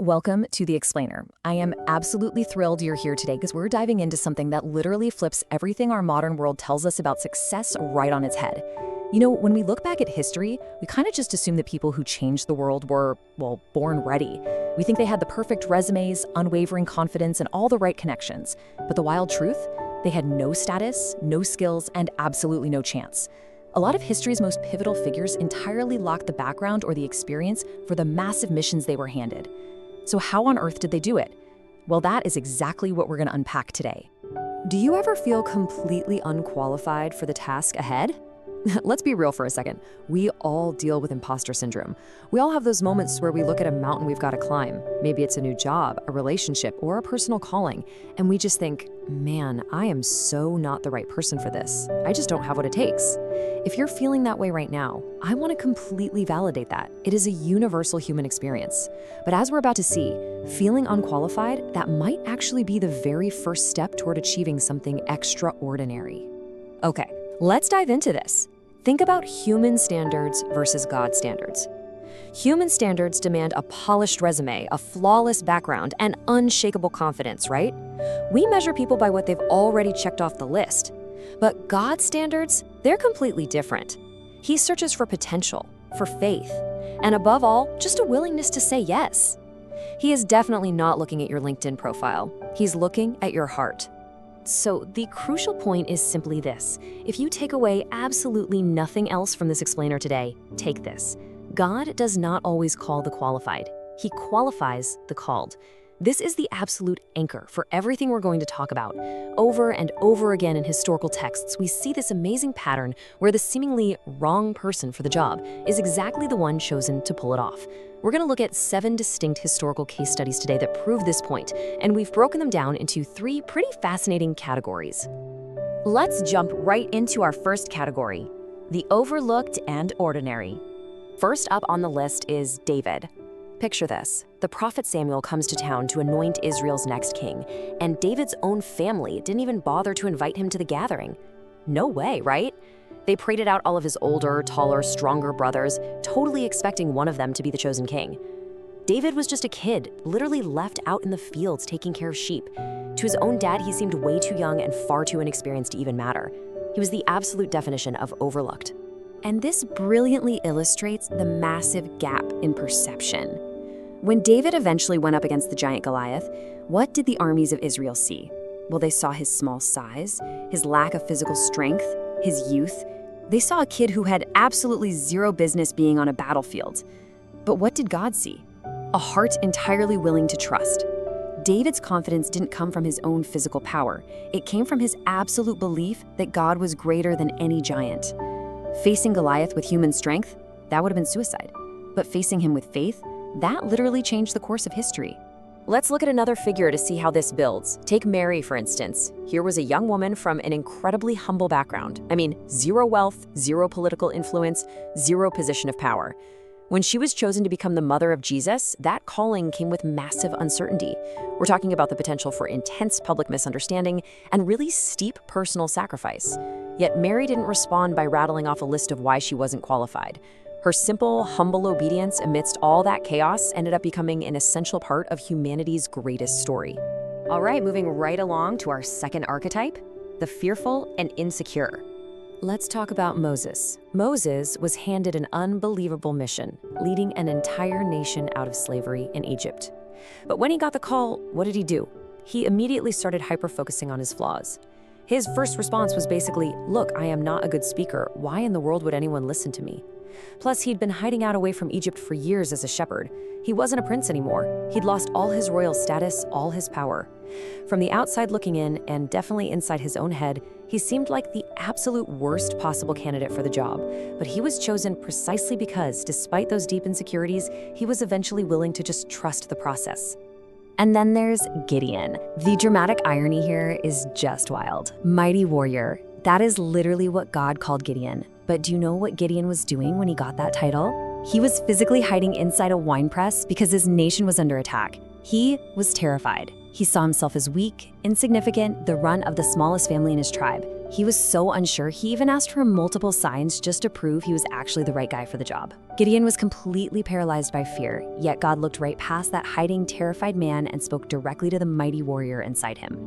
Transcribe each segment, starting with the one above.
Welcome to The Explainer. I am absolutely thrilled you're here today because we're diving into something that literally flips everything our modern world tells us about success right on its head. You know, when we look back at history, we kind of just assume that people who changed the world were, well, born ready. We think they had the perfect resumes, unwavering confidence, and all the right connections. But the wild truth? They had no status, no skills, and absolutely no chance. A lot of history's most pivotal figures entirely lacked the background or the experience for the massive missions they were handed. So how on earth did they do it? Well, that is exactly what we're going to unpack today. Do you ever feel completely unqualified for the task ahead? Let's be real for a second. We all deal with imposter syndrome. We all have those moments where we look at a mountain we've got to climb. Maybe it's a new job, a relationship, or a personal calling, and we just think, man, I am so not the right person for this. I just don't have what it takes. If you're feeling that way right now, I want to completely validate that. It is a universal human experience. But as we're about to see, feeling unqualified, that might actually be the very first step toward achieving something extraordinary. Okay, let's dive into this. Think about human standards versus God standards. Human standards demand a polished resume, a flawless background, and unshakable confidence, right? We measure people by what they've already checked off the list. But God's standards, they're completely different. He searches for potential, for faith, and above all, just a willingness to say yes. He is definitely not looking at your LinkedIn profile. He's looking at your heart. So the crucial point is simply this. If you take away absolutely nothing else from this explainer today, take this. God does not always call the qualified. He qualifies the called. This is the absolute anchor for everything we're going to talk about. Over and over again in historical texts, we see this amazing pattern where the seemingly wrong person for the job is exactly the one chosen to pull it off. We're going to look at 7 distinct historical case studies today that prove this point, and we've broken them down into 3 pretty fascinating categories. Let's jump right into our first category, the overlooked and ordinary. First up on the list is David. Picture this. The prophet Samuel comes to town to anoint Israel's next king, and David's own family didn't even bother to invite him to the gathering. No way, right? They paraded out all of his older, taller, stronger brothers, totally expecting one of them to be the chosen king. David was just a kid, literally left out in the fields taking care of sheep. To his own dad, he seemed way too young and far too inexperienced to even matter. He was the absolute definition of overlooked. And this brilliantly illustrates the massive gap in perception. When David eventually went up against the giant Goliath, what did the armies of Israel see? Well, they saw his small size, his lack of physical strength, his youth. They saw a kid who had absolutely zero business being on a battlefield. But what did God see? A heart entirely willing to trust. David's confidence didn't come from his own physical power. It came from his absolute belief that God was greater than any giant. Facing Goliath with human strength, that would have been suicide. But facing him with faith, that literally changed the course of history. Let's look at another figure to see how this builds. Take Mary, for instance. Here was a young woman from an incredibly humble background. I mean, zero wealth, zero political influence, zero position of power. When she was chosen to become the mother of Jesus, that calling came with massive uncertainty. We're talking about the potential for intense public misunderstanding and really steep personal sacrifice. Yet Mary didn't respond by rattling off a list of why she wasn't qualified. Her simple, humble obedience amidst all that chaos ended up becoming an essential part of humanity's greatest story. All right, moving right along to our second archetype, the fearful and insecure. Let's talk about Moses. Moses was handed an unbelievable mission, leading an entire nation out of slavery in Egypt. But when he got the call, what did he do? He immediately started hyper-focusing on his flaws. His first response was basically, look, I am not a good speaker. Why in the world would anyone listen to me? Plus, he'd been hiding out away from Egypt for years as a shepherd. He wasn't a prince anymore. He'd lost all his royal status, all his power. From the outside looking in, and definitely inside his own head, he seemed like the absolute worst possible candidate for the job. But he was chosen precisely because, despite those deep insecurities, he was eventually willing to just trust the process. And then there's Gideon. The dramatic irony here is just wild. Mighty warrior. That is literally what God called Gideon. But do you know what Gideon was doing when he got that title? He was physically hiding inside a wine press because his nation was under attack. He was terrified. He saw himself as weak, insignificant, the runt of the smallest family in his tribe. He was so unsure, he even asked for multiple signs just to prove he was actually the right guy for the job. Gideon was completely paralyzed by fear, yet God looked right past that hiding, terrified man and spoke directly to the mighty warrior inside him.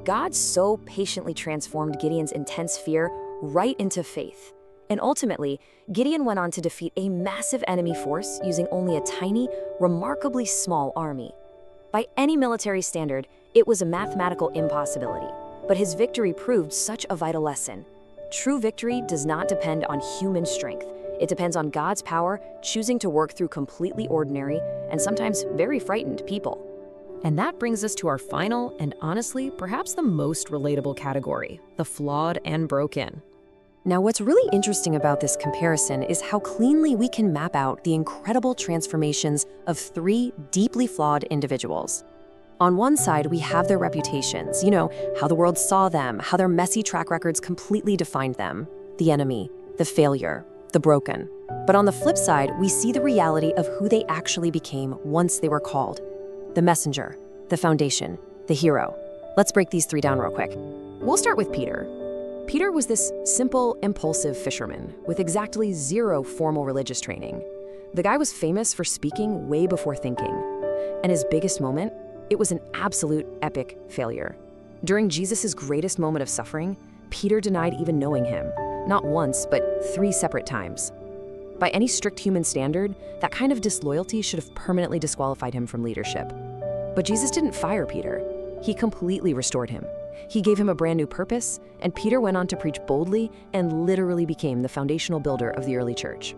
God so patiently transformed Gideon's intense fear right into faith. And ultimately, Gideon went on to defeat a massive enemy force using only a tiny, remarkably small army. By any military standard, it was a mathematical impossibility. But his victory proved such a vital lesson. True victory does not depend on human strength. It depends on God's power choosing to work through completely ordinary and sometimes very frightened people. And that brings us to our final and honestly, perhaps the most relatable category, the flawed and broken. Now, what's really interesting about this comparison is how cleanly we can map out the incredible transformations of three deeply flawed individuals. On one side, we have their reputations, how the world saw them, how their messy track records completely defined them, the enemy, the failure, the broken. But on the flip side, we see the reality of who they actually became once they were called. The messenger, the foundation, the hero. Let's break these three down real quick. We'll start with Peter. Peter was this simple, impulsive fisherman with exactly zero formal religious training. The guy was famous for speaking way before thinking. And his biggest moment, it was an absolute epic failure. During Jesus' greatest moment of suffering, Peter denied even knowing him, not once, but 3 separate times. By any strict human standard, that kind of disloyalty should have permanently disqualified him from leadership. But Jesus didn't fire Peter. He completely restored him. He gave him a brand new purpose, and Peter went on to preach boldly and literally became the foundational builder of the early church.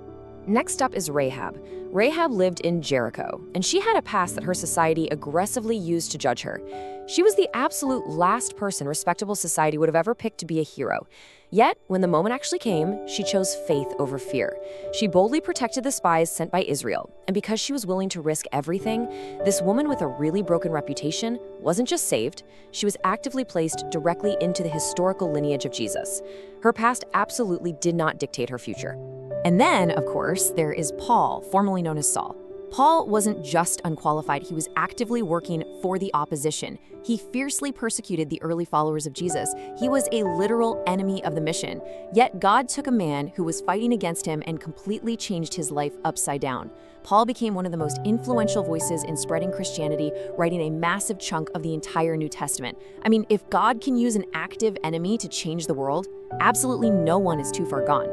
Next up is Rahab. Rahab lived in Jericho, and she had a past that her society aggressively used to judge her. She was the absolute last person respectable society would have ever picked to be a hero. Yet, when the moment actually came, she chose faith over fear. She boldly protected the spies sent by Israel, and because she was willing to risk everything, this woman with a really broken reputation wasn't just saved, she was actively placed directly into the historical lineage of Jesus. Her past absolutely did not dictate her future. And then, of course, there is Paul, formerly known as Saul. Paul wasn't just unqualified, he was actively working for the opposition. He fiercely persecuted the early followers of Jesus. He was a literal enemy of the mission. Yet God took a man who was fighting against him and completely changed his life upside down. Paul became one of the most influential voices in spreading Christianity, writing a massive chunk of the entire New Testament. I mean, if God can use an active enemy to change the world, absolutely no one is too far gone.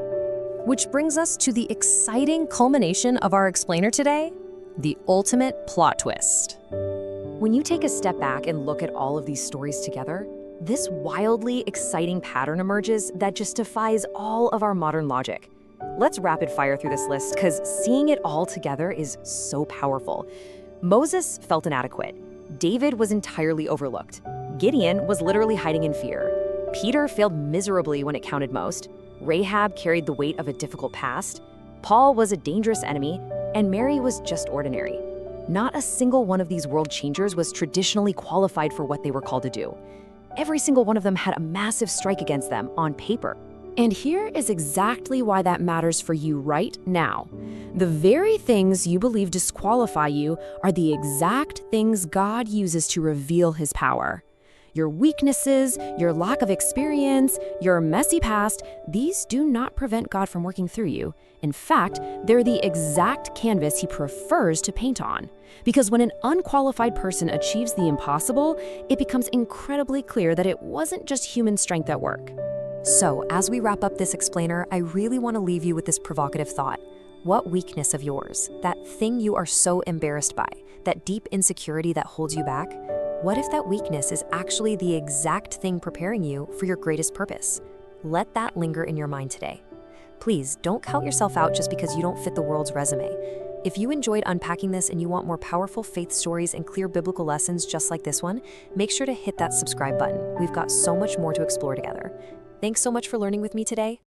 Which brings us to the exciting culmination of our explainer today, the ultimate plot twist. When you take a step back and look at all of these stories together, this wildly exciting pattern emerges that just defies all of our modern logic. Let's rapid fire through this list because seeing it all together is so powerful. Moses felt inadequate. David was entirely overlooked. Gideon was literally hiding in fear. Peter failed miserably when it counted most. Rahab carried the weight of a difficult past. Paul was a dangerous enemy, and Mary was just ordinary. Not a single one of these world changers was traditionally qualified for what they were called to do. Every single one of them had a massive strike against them on paper. And here is exactly why that matters for you right now. The very things you believe disqualify you are the exact things God uses to reveal his power. Your weaknesses, your lack of experience, your messy past, these do not prevent God from working through you. In fact, they're the exact canvas he prefers to paint on. Because when an unqualified person achieves the impossible, it becomes incredibly clear that it wasn't just human strength at work. So, as we wrap up this explainer, I really want to leave you with this provocative thought. What weakness of yours, that thing you are so embarrassed by, that deep insecurity that holds you back, what if that weakness is actually the exact thing preparing you for your greatest purpose? Let that linger in your mind today. Please don't count yourself out just because you don't fit the world's resume. If you enjoyed unpacking this and you want more powerful faith stories and clear biblical lessons just like this one, make sure to hit that subscribe button. We've got so much more to explore together. Thanks so much for learning with me today.